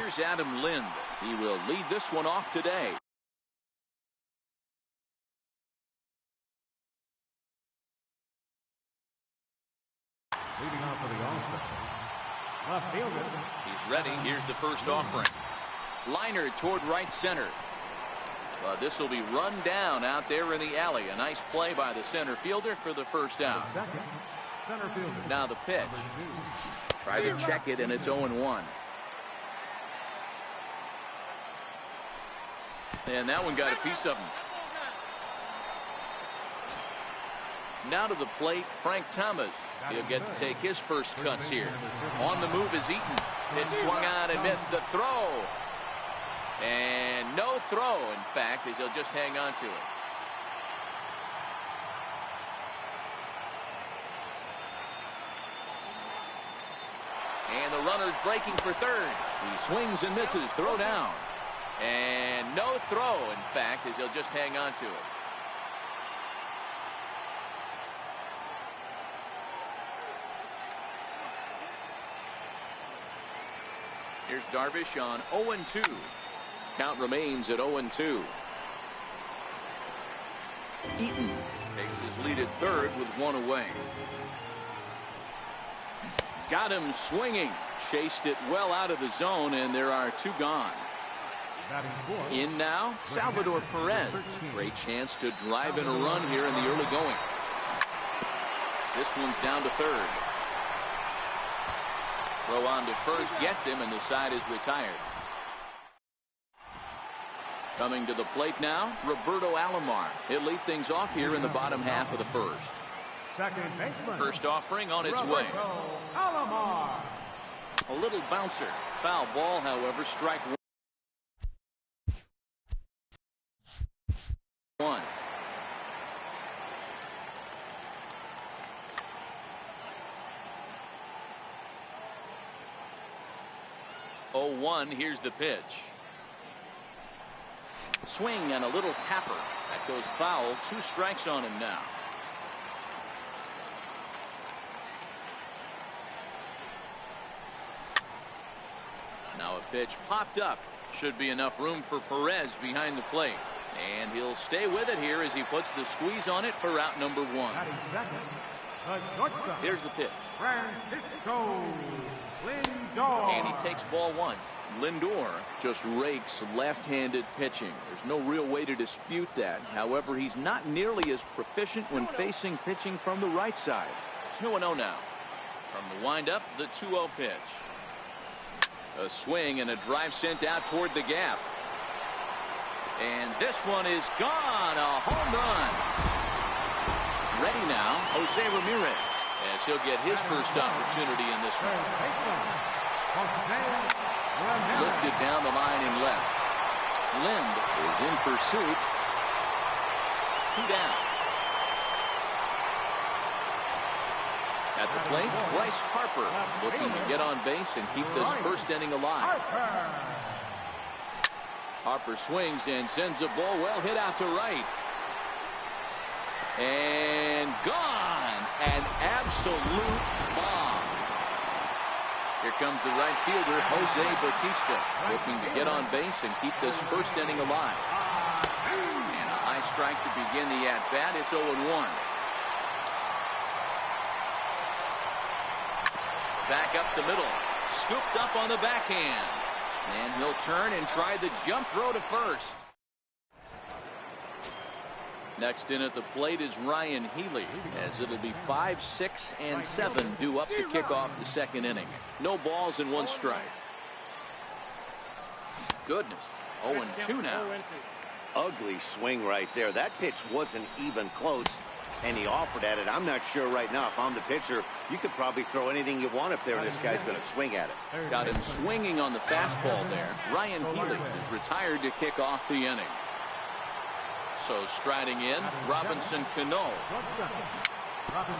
Here's Adam Lind. He will lead this one off today. Leading off for the All-Star. Left fielder. He's ready. Here's the first offering. Liner toward right center. This will be run down out there in the alley. A nice play by the center fielder for the first out. Center fielder. Now the pitch. Try to check it, and it's 0-1. And that one got a piece of him. Now to the plate, Frank Thomas. He'll get to take his first cuts here. On the move is Eaton. It swung out and missed the throw. And no throw, in fact, as he'll just hang on to it. And the runner's breaking for third. He swings and misses. Throw down. And no throw, in fact, as he'll just hang on to it. Here's Darvish on 0-2. Count remains at 0-2. Eaton takes his lead at third with one away. Got him swinging. Chased it well out of the zone, and there are two gone. In now, Salvador Perez. Great chance to drive in a run here in the early going. This one's down to third. Throw on to first gets him, and the side is retired. Coming to the plate now, Roberto Alomar. He'll lead things off here in the bottom half of the first. First offering on its way. Alomar. A little bouncer. Foul ball, however, strike one. Oh, 1. Here's the pitch. Swing and a little tapper. That goes foul. 2 strikes on him now. Now a pitch popped up. Should be enough room for Perez behind the plate. And he'll stay with it here as he puts the squeeze on it for out number 1. Here's the pitch. Francisco Lindor. And he takes ball 1. Lindor just rakes left-handed pitching. There's no real way to dispute that. However, he's not nearly as proficient when facing pitching from the right side. 2-0 now. From the windup, the 2-0 pitch. A swing and a drive sent out toward the gap. And this one is gone. A home run. Ready now, Jose Ramirez, as he'll get his first opportunity in this one. Lifted down the line in left. Lind is in pursuit. 2 down. At the plate, Bryce Harper looking to get on base and keep this first inning alive. Harper swings and sends a ball well hit out to right. And gone. An absolute bomb. Here comes the right fielder, Jose Bautista, looking to get on base and keep this first inning alive. And a high strike to begin the at-bat. It's 0-1. Back up the middle. Scooped up on the backhand. And he'll turn and try the jump throw to first. Next in at the plate is Ryan Healy, as it'll be 5, 6, and 7 due up to kick off the second inning. No balls and 1 strike. Goodness. 0-2 now. Ugly swing right there. That pitch wasn't even close, and he offered at it. I'm not sure right now if I'm the pitcher. You could probably throw anything you want up there, and this guy's going to swing at it. Got him swinging on the fastball there. Ryan Healy is retired to kick off the inning. So striding in, Robinson Cano.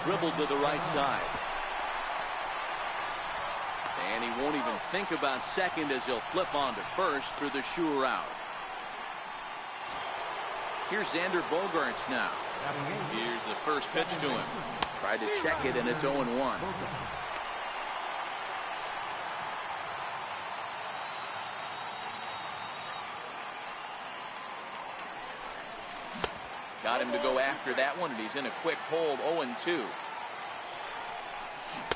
Dribbled to the right side. And he won't even think about second as he'll flip on to first for the sure out. Here's Xander Bogaerts now. Here's the first pitch to him. Tried to check it, and it's 0-1. Got him to go after that one, and he's in a quick hold. 0-2.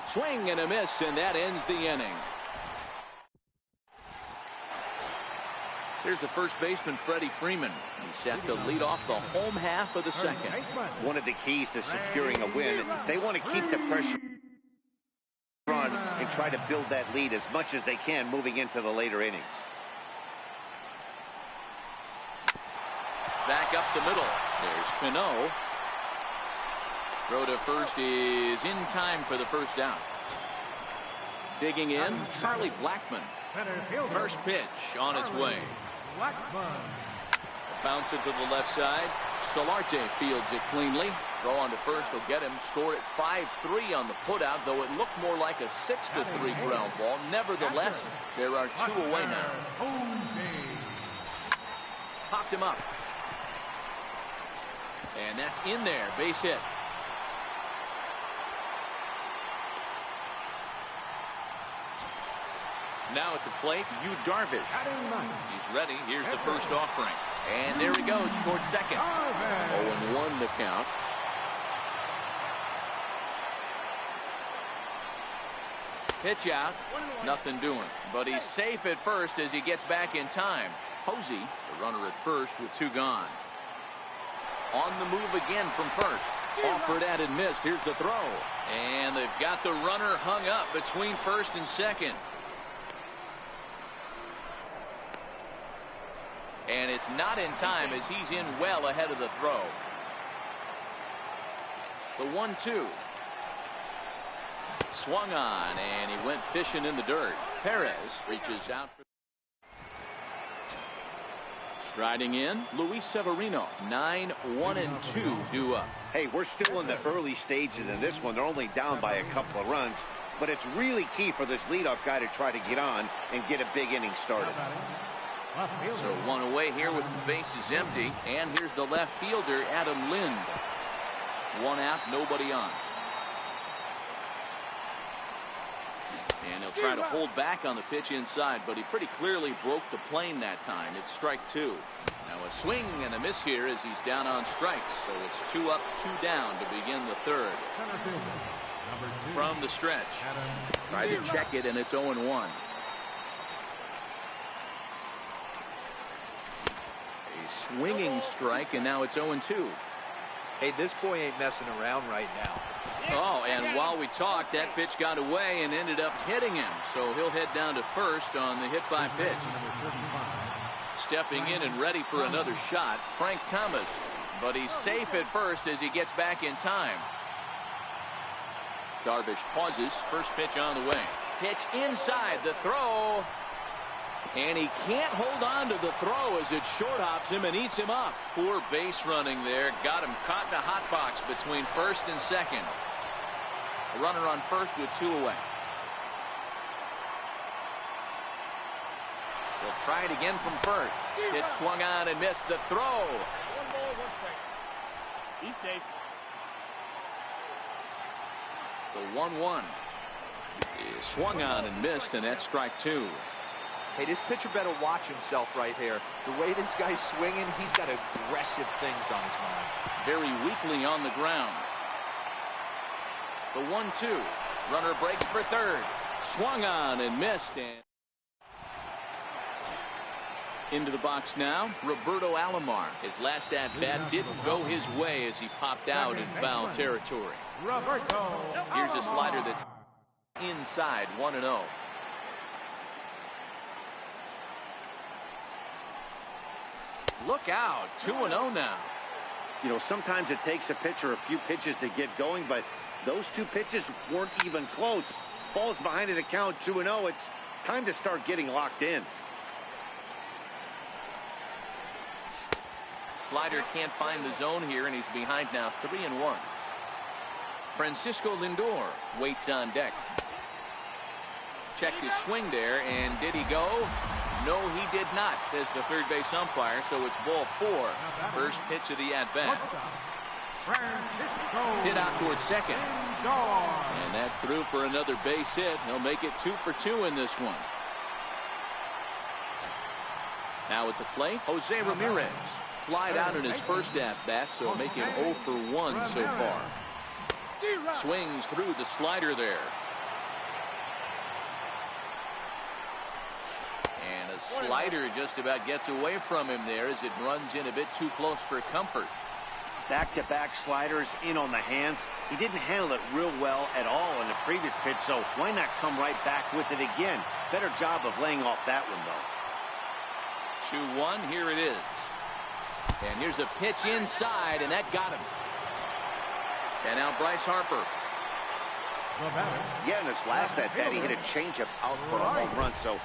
Swing and a miss, and that ends the inning. Here's the first baseman, Freddie Freeman. He's set to lead off the home half of the second. One of the keys to securing a win, they want to keep the pressure on and try to build that lead as much as they can moving into the later innings. Back up the middle. There's Cano. Throw to first is in time for the first down. Digging in, Charlie Blackmon. First pitch on its way. Bounce it to the left side. Solarte fields it cleanly. Throw on to first will get him. Scored at 5-3 on the putout, though it looked more like a 6-3 ground ball. Nevertheless, there are two away now. Popped him up. And that's in there. Base hit. Now at the plate, Yu Darvish. He's ready. Here's the first offering. And there he goes towards second. 0-1 the count. Pitch out. Nothing doing. But he's safe at first as he gets back in time. Posey, the runner at first with two gone. On the move again from first. Offered at and missed. Here's the throw. And they've got the runner hung up between first and second. And it's not in time as he's in well ahead of the throw. The 1-2. Swung on, and he went fishing in the dirt. Perez reaches out. Striding in, Luis Severino. 9-1-2 due up. Hey, we're still in the early stages of this one. They're only down by a couple of runs. But it's really key for this leadoff guy to try to get on and get a big inning started. So one away here with the bases empty. And here's the left fielder, Adam Lind. One out, nobody on. And he'll try to hold back on the pitch inside, but he pretty clearly broke the plane that time. It's strike two. Now a swing and a miss here as he's down on strikes. So it's 2 up, 2 down to begin the third. From the stretch. Try to check it, and it's 0-1. Swinging strike, and now it's 0-2. Hey, this boy ain't messing around right now. Oh, and while we talked, that pitch got away and ended up hitting him. So he'll head down to first on the hit by pitch. Stepping in and ready for another shot, Frank Thomas. But he's safe at first as he gets back in time. Darvish pauses. First pitch on the way. Pitch inside, the throw. And he can't hold on to the throw as it short hops him and eats him up. Poor base running there. Got him caught in a hot box between first and second. A runner on first with 2 away. They'll try it again from first. It swung on and missed the throw. 1 ball, 1 strike. He's safe. The 1-1 is swung on and missed, and that's strike 2. Hey, this pitcher better watch himself right here. The way this guy's swinging, he's got aggressive things on his mind. Very weakly on the ground. The 1-2. Runner breaks for third. Swung on and missed. And into the box now, Roberto Alomar. His last at-bat didn't go his way as he popped out in foul territory. Here's a slider that's inside, 1-0. Look out, 2-0 now. You know, sometimes it takes a pitcher a few pitches to get going, but those 2 pitches weren't even close. Ball's behind in the count, 2-0. It's time to start getting locked in. Slider can't find the zone here, and he's behind now, 3-1. Francisco Lindor waits on deck. Checked his swing there, and did he go? No, he did not, says the third base umpire, so it's ball 4. First pitch of the at-bat. Hit out towards second. And that's through for another base hit. He'll make it 2 for 2 in this one. Now at the plate, Jose Ramirez. flied out in his first at-bat, so make him 0 for 1 so far. Swings through the slider there. And a slider just about gets away from him there as it runs in a bit too close for comfort. Back-to-back sliders in on the hands. He didn't handle it real well at all in the previous pitch, so why not come right back with it again? Better job of laying off that one, though. 2-1, here it is. And here's a pitch inside, and that got him. And now Bryce Harper. Yeah, in his last at-bat, he hit a changeup out for a home run, so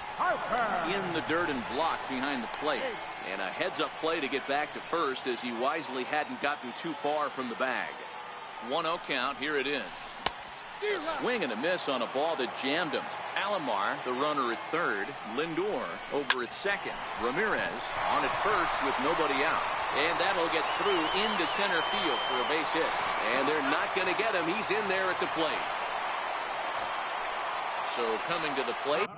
In the dirt and blocked behind the plate. And a heads-up play to get back to first as he wisely hadn't gotten too far from the bag. 1-0 count, here it is. A swing and a miss on a ball that jammed him. Alomar, the runner at third. Lindor over at second. Ramirez on at first with nobody out. And that'll get through into center field for a base hit. And they're not going to get him. He's in there at the plate. So coming to the plate.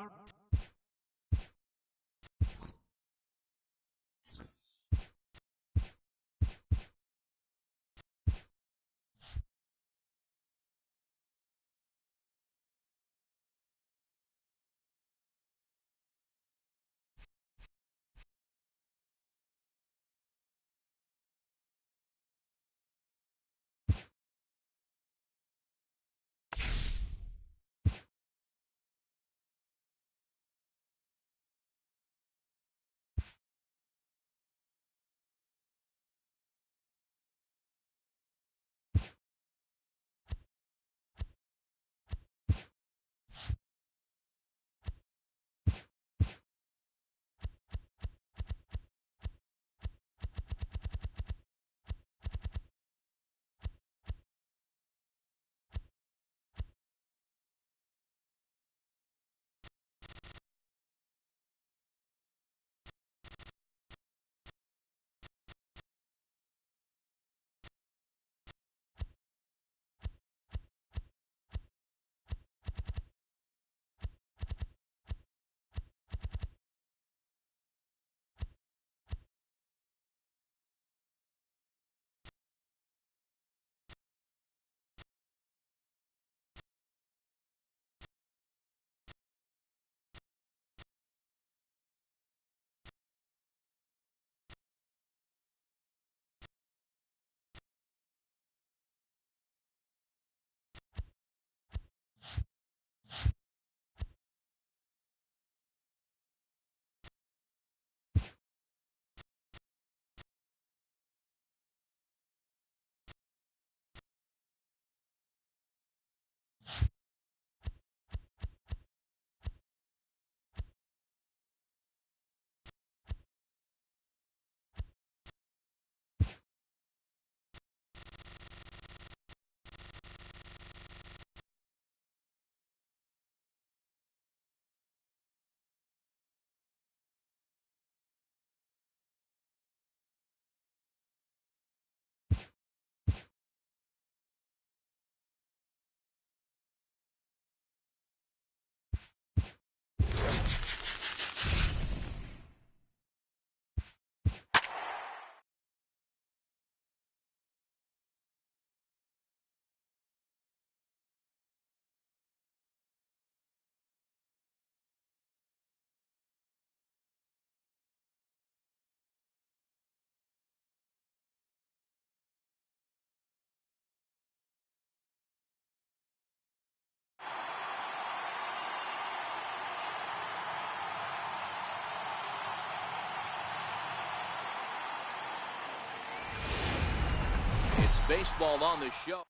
Baseball on the show.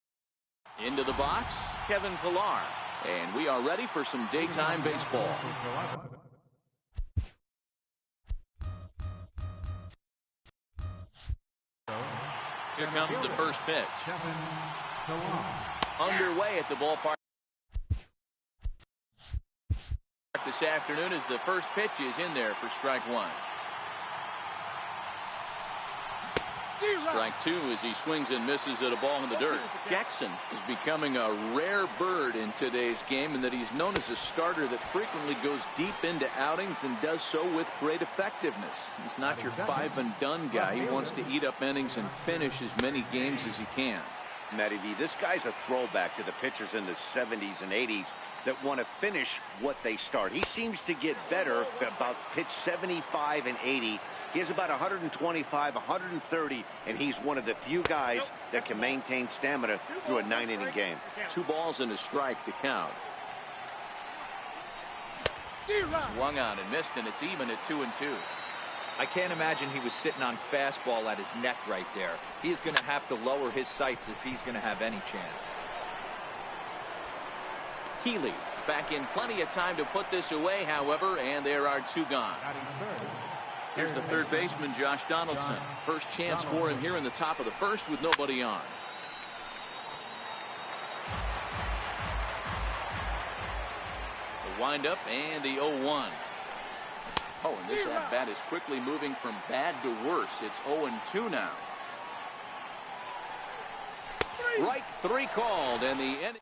Into the box, Kevin Pillar. And we are ready for some daytime baseball. Here comes the first pitch. Underway at the ballpark this afternoon as the first pitch is in there for strike one. Strike two as he swings and misses at a ball in the dirt. Jackson is becoming a rare bird in today's game, in that he's known as a starter that frequently goes deep into outings and does so with great effectiveness. He's not your five and done guy. He wants to eat up innings and finish as many games as he can. Matty V, this guy's a throwback to the pitchers in the 70s and 80s that want to finish what they start. He seems to get better about pitch 75 and 80. He has about 125, 130, and he's one of the few guys that can maintain stamina through a 9-inning game. 2 balls and a strike to count. Swung on and missed, and it's even at 2-2. I can't imagine he was sitting on fastball at his neck right there. He is going to have to lower his sights if he's going to have any chance. Healy is back in plenty of time to put this away, however, and there are 2 gone. Here's the third baseman, Josh Donaldson. First chance for him here in the top of the first with nobody on. The windup and the 0-1. Oh, and this at-bat is quickly moving from bad to worse. It's 0-2 now. Strike 3 called, and the inning.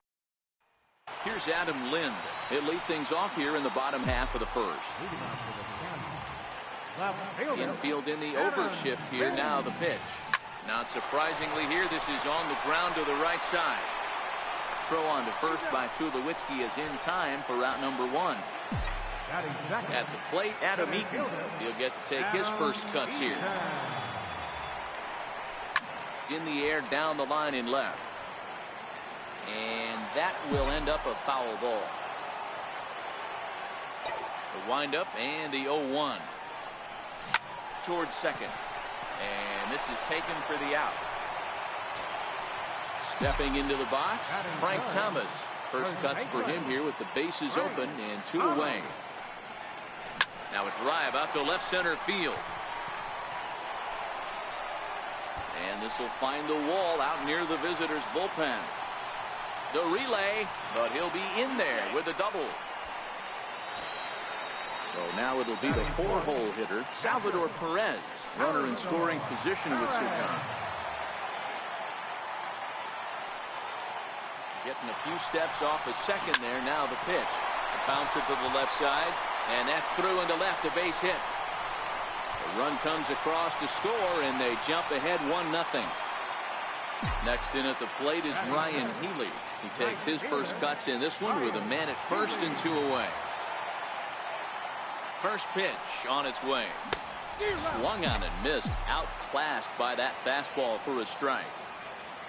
Here's Adam Lind. He'll lead things off here in the bottom half of the first. Infield in the overshift here. Now the pitch. Not surprisingly here, this is on the ground to the right side. Throw on to first by Tulowitzki is in time for route number 1. At the plate, Adam Eaton. He'll get to take his first cuts here. In the air, down the line in left. And that will end up a foul ball. The windup and the 0-1. Towards second. And this is taken for the out. Stepping into the box, Frank Thomas. First cuts for him here with the bases open and 2 away. Now a drive out to left center field. And this will find the wall out near the visitors' bullpen. The relay, but he'll be in there with a double. So now it'll be the 4-hole hitter, Salvador Perez, runner in scoring position with 2 gone. Getting a few steps off a second there. Now the pitch. Bouncer to the left side, and that's through into left, a base hit. The run comes across to score, and they jump ahead 1-0. Next in at the plate is Ryan Healy. He takes his first cuts in this one with a man at first and 2 away. First pitch on its way. Swung on and missed. Outclassed by that fastball for a strike.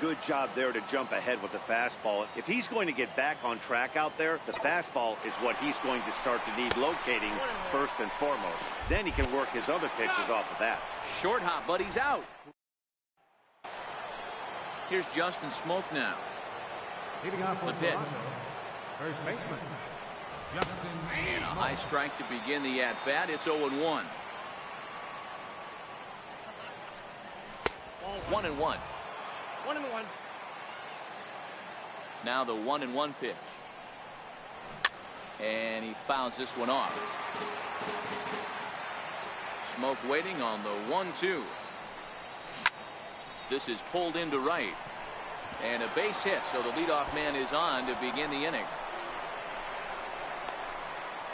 Good job there to jump ahead with the fastball. If he's going to get back on track out there, the fastball is what he's going to start to need locating first and foremost. Then he can work his other pitches off of that. Short hop, but he's out. Here's Justin Smoke now. The pitch. First baseman. And a high strike to begin the at-bat. It's 0-1. 1-1. 1-1. Now the 1-1 pitch. And he fouls this one off. Smoke waiting on the 1-2. This is pulled into right. And a base hit, so the leadoff man is on to begin the inning.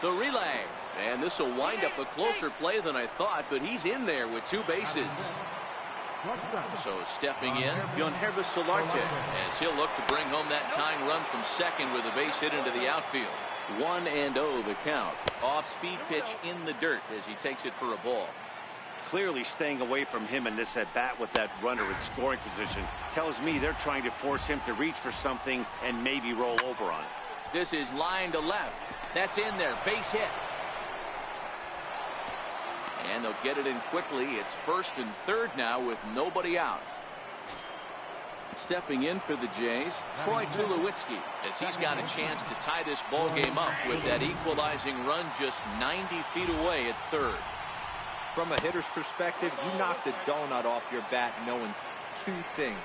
The relay. And this will wind up a closer play than I thought, but he's in there with 2 bases. So stepping in, Yonhervis Solarte, as he'll look to bring home that tying run from second with a base hit into the outfield. 1-0 the count. Off-speed pitch in the dirt as he takes it for a ball. Clearly staying away from him in this at-bat with that runner in scoring position tells me they're trying to force him to reach for something and maybe roll over on it. This is line to left. That's in there. Base hit. And they'll get it in quickly. It's first and third now with nobody out. Stepping in for the Jays, Troy Tulowitzki, as he's got a chance to tie this ball game up with that equalizing run just 90 feet away at third. From a hitter's perspective, you knock the donut off your bat knowing 2 things.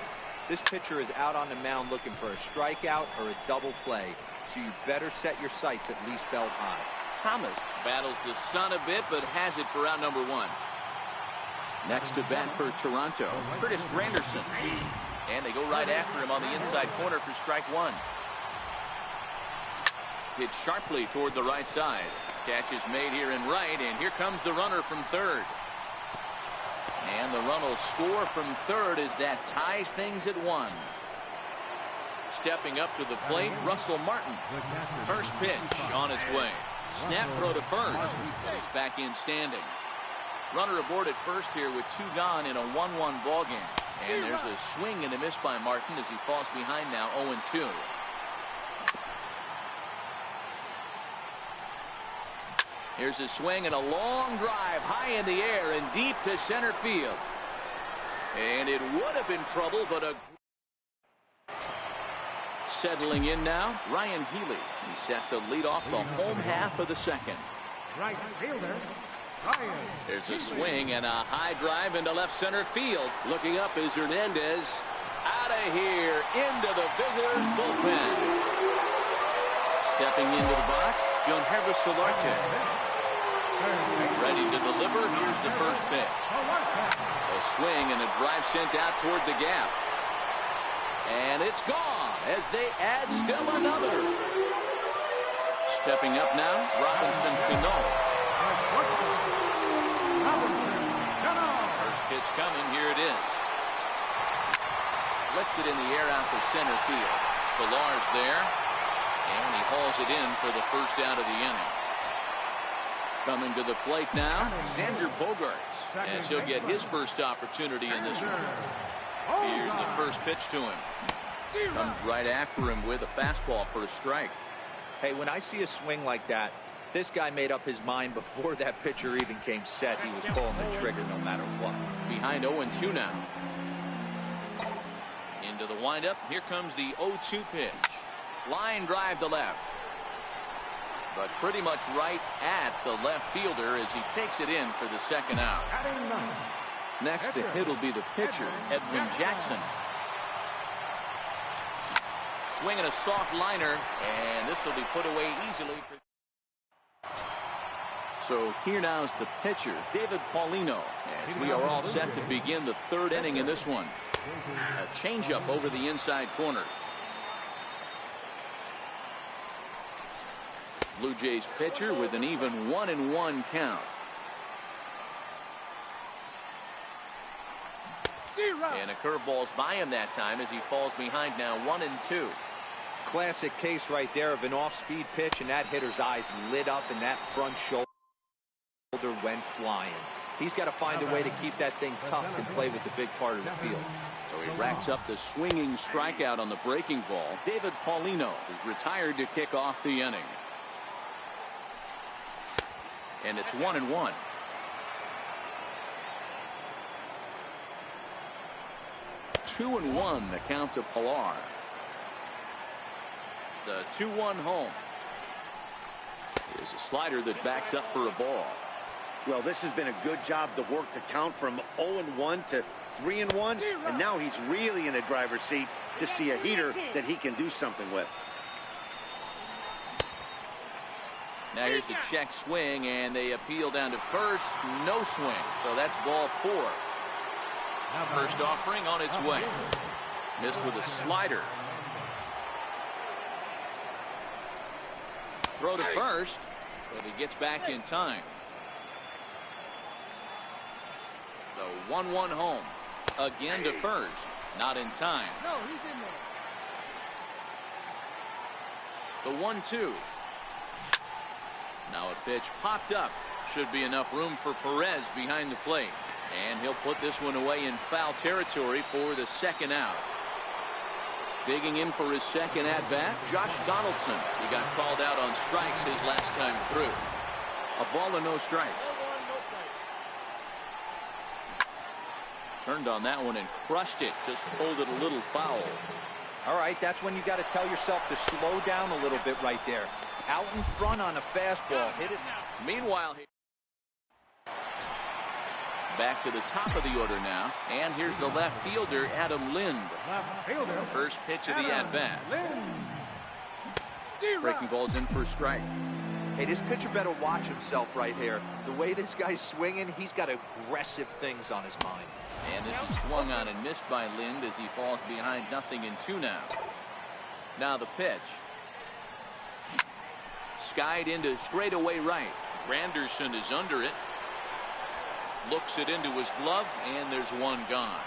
This pitcher is out on the mound looking for a strikeout or a double play, so you better set your sights at least belt high. Thomas battles the sun a bit, but has it for out number 1. Next to bat for Toronto, Curtis Granderson. And they go right after him on the inside corner for strike one. Hit sharply toward the right side. Catch is made here in right, and here comes the runner from third. And the run will score from third as that ties things at 1. Stepping up to the plate, Russell Martin. First pitch on its way. Snap throw to first. He's back in standing. Runner aboard at first here with 2 gone in a 1-1 ball game. And there's a swing and a miss by Martin as he falls behind now 0-2. Here's a swing and a long drive high in the air and deep to center field. And it would have been trouble, but a settling in now, Ryan Healy. He's set to lead off the home half of the second. Right fielder, Ryan. There's a swing and a high drive into left center field. Looking up is Hernandez. Out of here into the visitors' bullpen. Stepping into the box, Yonhervis Solarte. Ready to deliver. Here's the first pitch. A swing and a drive sent out toward the gap. And it's gone as they add still another. Stepping up now, Robinson Cano. First pitch coming. Here it is. Lifted in the air out to center field. Villar's there. And he hauls it in for the first out of the inning. Coming to the plate now, Xander Bogaerts, as he'll get his first opportunity in this one. Here's the first pitch to him. Comes right after him with a fastball for a strike. Hey, when I see a swing like that, this guy made up his mind before that pitcher even came set. He was pulling the trigger no matter what. Behind 0-2 now. Into the windup. Here comes the 0-2 pitch. Line drive to left. But pretty much right at the left fielder as he takes it in for the second out. Next to hit will be the pitcher, Edwin Jackson. Swinging a soft liner, and this will be put away easily. So here now is the pitcher, David Paulino, as we are all set to begin the third inning in this one. A changeup over the inside corner. Blue Jays pitcher with an even 1-1 count. And a curveball's by him that time as he falls behind now 1-2. Classic case right there of an off-speed pitch, and that hitter's eyes lit up and that front shoulder went flying. He's got to find a way to keep that thing tough and play with the big part of the field. So he racks up the swinging strikeout on the breaking ball. David Paulino is retired to kick off the inning. And it's 1-1. Two and 1 the count to Pilar. The 2-1 home. Is a slider that backs up for a ball. Well, this has been a good job to work the count from 0-1 to 3-1, and now he's really in the driver's seat to see a heater that he can do something with. Now here's the check swing, and they appeal down to first. No swing, so that's ball 4. First offering on its way. Missed with a slider. Throw to first, but he gets back in time. The 1-1 home. Again to first. Not in time. No, he's in there. The 1-2. Now a pitch popped up. Should be enough room for Perez behind the plate. And he'll put this one away in foul territory for the second out. Digging in for his second at-bat, Josh Donaldson. He got called out on strikes his last time through. A ball and no strikes. Turned on that one and crushed it. Just pulled it a little foul. All right, that's when you got to tell yourself to slow down a little bit right there. Out in front on a fastball. Hit it. Meanwhile, back to the top of the order now. And here's the left fielder, Adam Lind. First pitch of the at-bat. Breaking ball's in for a strike. Hey, this pitcher better watch himself right here. The way this guy's swinging, he's got aggressive things on his mind. And this is swung on and missed by Lind as he falls behind 0-2 now. Now the pitch. Skied into straightaway right. Granderson is under it. Looks it into his glove, and there's one gone.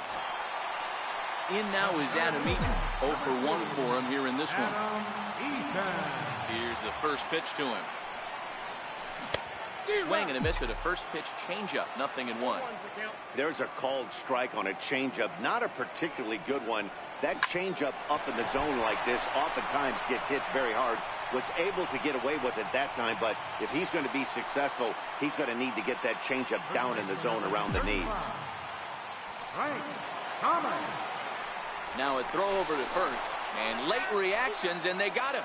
In now is Adam Eaton. 0 for 1 for him here in this one. Here's the first pitch to him. Swing and a miss at a first pitch changeup. 0-1. There's a called strike on a changeup. Not a particularly good one. That changeup up in the zone like this oftentimes gets hit very hard. Was able to get away with it that time, but if he's going to be successful, he's going to need to get that changeup down in the zone around the knees. Now a throw over to first, and late reactions, and they got him.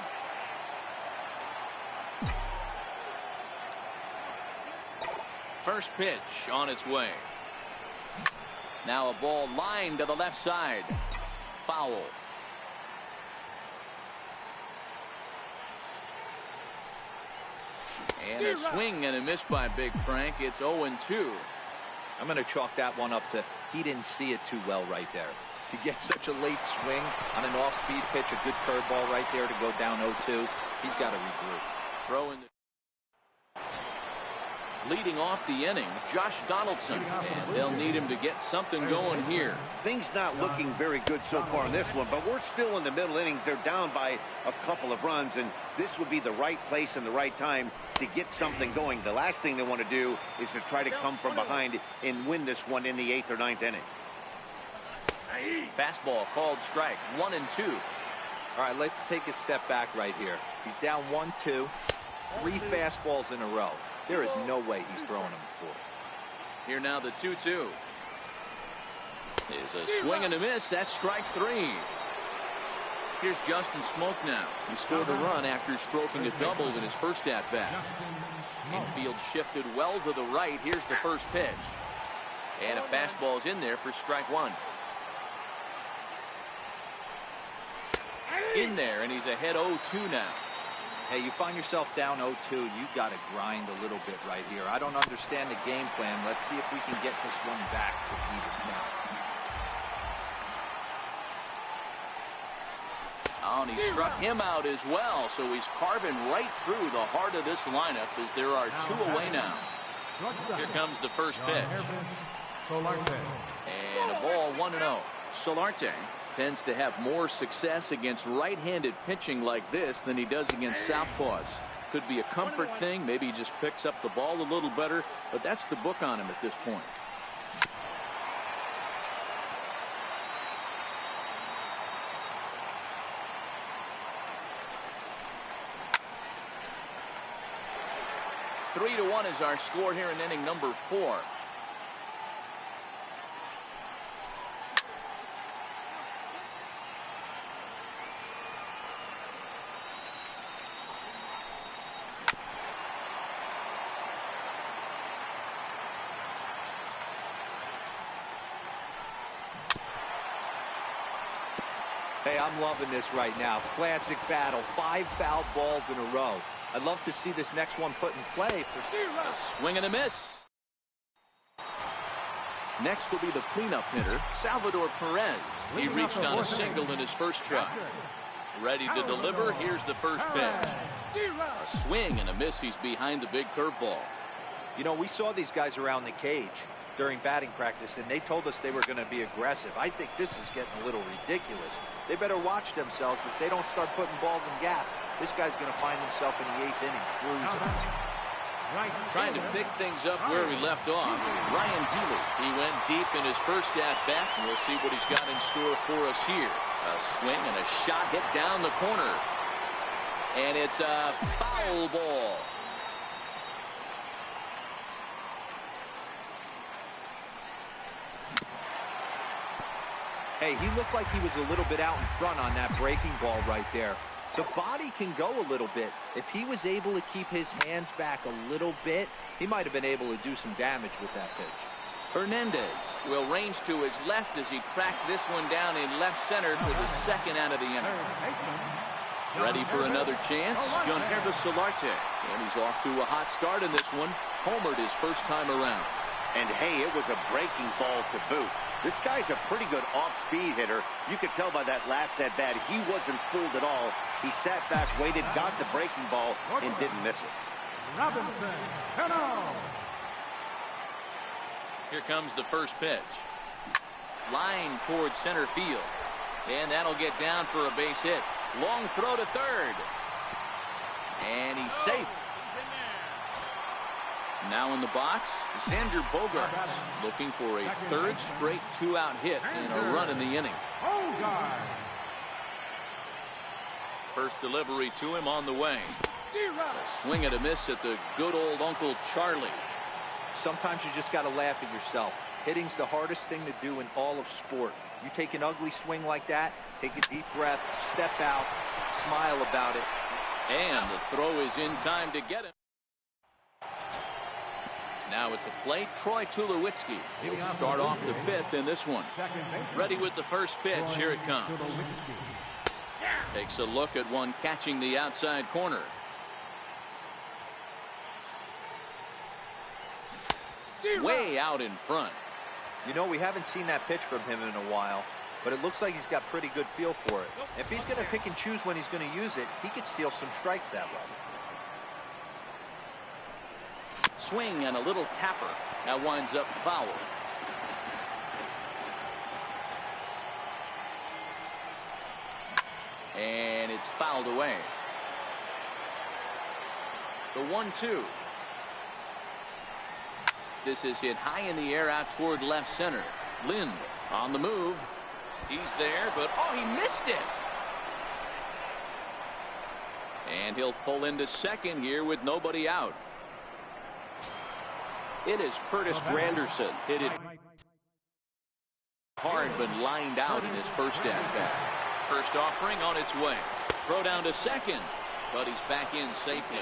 First pitch on its way. Now a ball lined to the left side. Foul. And a swing and a miss by Big Frank. It's 0-2. I'm going to chalk that one up to he didn't see it too well right there. To get such a late swing on an off-speed pitch, a good curveball right there to go down 0-2, he's got to regroup. Throw in the leading off the inning, Josh Donaldson, and they'll need him to get something going here. Things not looking very good so far in this one, but we're still in the middle innings. They're down by a couple of runs, and this would be the right place and the right time to get something going. The last thing they want to do is to try to come from behind and win this one in the 8th or 9th inning. Fastball called strike. 1-2. All right, let's take a step back right here. He's down 1-2, 3 fastballs in a row. There is no way he's throwing them before. Here now the 2-2. Is a swing and a miss. That's strike 3. Here's Justin Smoke now. He scored a run after stroking a double in his first at-bat. Infield shifted well to the right. Here's the first pitch. And a fastball's in there for strike 1. In there, and he's ahead 0-2 now. Hey, you find yourself down 0-2, you got to grind a little bit right here. I don't understand the game plan. Let's see if we can get this one back to even now. Oh, and he struck him out as well, so he's carving right through the heart of this lineup as there are 2 away now. Here comes the first pitch. And a ball 1-0. Solarte tends to have more success against right-handed pitching like this than he does against southpaws. Could be a comfort thing. Maybe he just picks up the ball a little better, but that's the book on him at this point. Three to 1 is our score here in inning number 4. Hey, I'm loving this right now. Classic battle. 5 foul balls in a row. I'd love to see this next one put in play. A swing and a miss. Next will be the cleanup hitter, Salvador Perez. He reached on a single in his first try. Ready to deliver. Here's the first pitch. A swing and a miss. He's behind the big curveball. You know, we saw these guys around the cage during batting practice, and they told us they were going to be aggressive. I think this is getting a little ridiculous. They better watch themselves. If they don't start putting balls in gaps, this guy's going to find himself in the 8th inning cruising. Trying to pick things up where we left off. Ryan Healy. He went deep in his first at-bat, and we'll see what he's got in store for us here. A swing and a shot hit down the corner. And it's a foul ball. Hey, he looked like he was a little bit out in front on that breaking ball right there. The body can go a little bit. If he was able to keep his hands back a little bit, he might have been able to do some damage with that pitch. Hernandez will range to his left as he tracks this one down in left center for the second out of the inning. Ready for another chance. Gunter Solarte. And he's off to a hot start in this one. Homered his first time around. And hey, it was a breaking ball to boot. This guy's a pretty good off-speed hitter. You could tell by that last at-bat he wasn't fooled at all. He sat back, waited, got the breaking ball, and didn't miss it. Robinson, Cano. Here comes the first pitch. Line towards center field. And that'll get down for a base hit. Long throw to third. And he's safe. Now in the box, Xander Bogaerts looking for a third straight two-out hit and a run in the inning. First delivery to him on the way. A swing and a miss at the good old Uncle Charlie. Sometimes you just got to laugh at yourself. Hitting's the hardest thing to do in all of sport. You take an ugly swing like that, take a deep breath, step out, smile about it. And the throw is in time to get him. Now at the plate, Troy Tulowitzki. He'll start off the fifth in this one. Ready with the first pitch. Here it comes. Takes a look at one catching the outside corner. Way out in front. You know, we haven't seen that pitch from him in a while, but it looks like he's got pretty good feel for it. If he's going to pick and choose when he's going to use it, he could steal some strikes that way. Swing and a little tapper. That winds up foul. And it's fouled away. The 1-2. This is hit high in the air out toward left center. Lind on the move. He's there, but oh, he missed it. And he'll pull into second here with nobody out. It is Curtis Granderson. Hit it hard, but lined out in his first at-bat. First offering on its way. Throw down to second, but he's back in safely.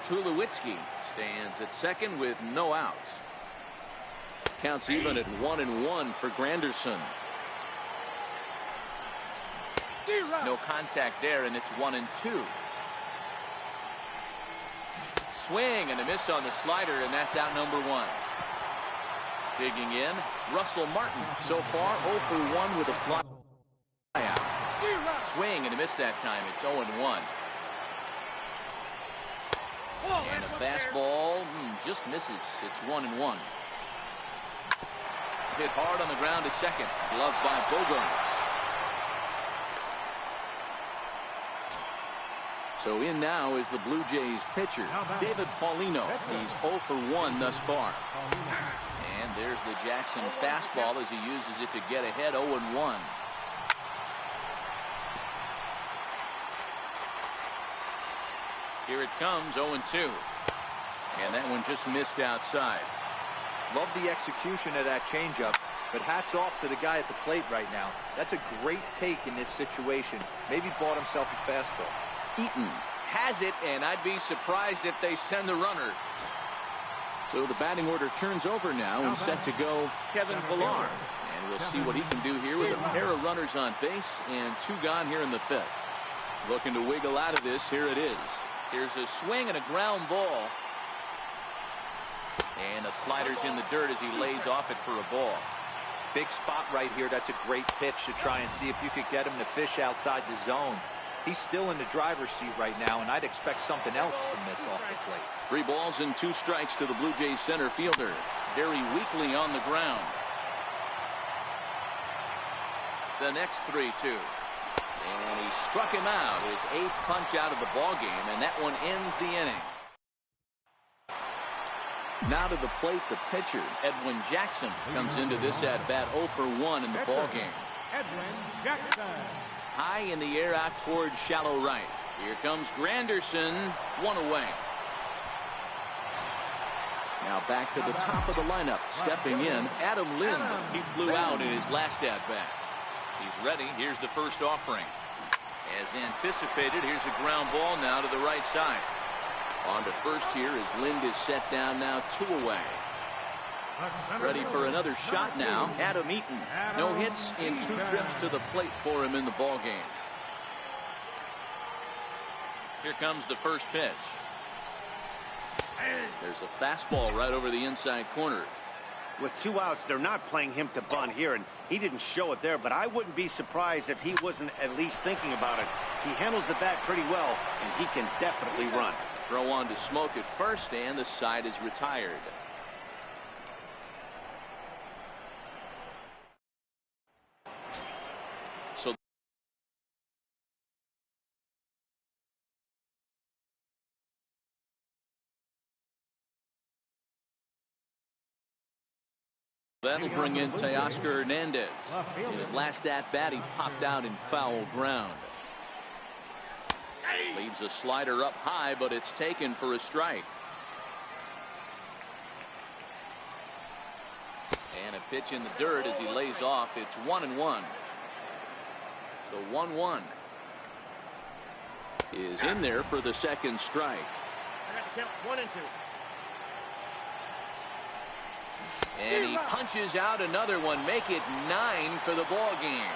Tulowitzki stands at second with no outs. Counts even at 1-1 for Granderson. No contact there, and it's 1-2. Swing and a miss on the slider, and that's out number one. Digging in, Russell Martin. So far 0 for 1 with a fly out. Swing and a miss that time. It's 0-1. And a fastball just misses. It's 1-1. Hit hard on the ground to second. Gloved by Bogaerts. So in now is the Blue Jays pitcher, David Paulino. He's 0 for 1 thus far. And there's the Jackson fastball as he uses it to get ahead. 0-1. Here it comes, 0-2. And that one just missed outside. Love the execution of that changeup, but hats off to the guy at the plate right now. That's a great take in this situation. Maybe bought himself a fastball. Eaton has it, and I'd be surprised if they send the runner. So the batting order turns over now, and set to go Kevin Pillar. And we'll see what he can do here with a pair of runners on base and 2 gone here in the fifth. Looking to wiggle out of this. Here it is. Here's a swing and a ground ball. And a slider's in the dirt as he lays off it for a ball. Big spot right here. That's a great pitch to try and see if you could get him to fish outside the zone. He's still in the driver's seat right now, and I'd expect something else to miss off the plate. 3 balls and 2 strikes to the Blue Jays center fielder. Very weakly on the ground. The next 3-2. And he struck him out. His 8th punch out of the ball game, and that one ends the inning. Now to the plate, the pitcher, Edwin Jackson, comes into this at-bat 0 for 1 in the ball game. Edwin Jackson. High in the air out towards shallow right. Here comes Granderson, 1 away. Now back to the top of the lineup. Stepping in, Adam Lind. He flew out in his last at-bat. He's ready. Here's the first offering. As anticipated, here's a ground ball now to the right side. On to first here as Lind is set down now 2 away. Ready for another shot now. Adam Eaton. No hits in 2 trips to the plate for him in the ball game. Here comes the first pitch. There's a fastball right over the inside corner. With 2 outs, they're not playing him to bunt here, and he didn't show it there, but I wouldn't be surprised if he wasn't at least thinking about it. He handles the bat pretty well, and he can definitely run. Throw on to Smoke at first, and the side is retired. So that'll bring in Teoscar Hernandez. In his last at-bat, he popped out in foul ground. Leaves a slider up high, but it's taken for a strike. And a pitch in the dirt as he lays off. It's 1-1. The 1-1 is in there for the second strike. I got the count 1 and 2. And he punches out another one. Make it 9 for the ball game.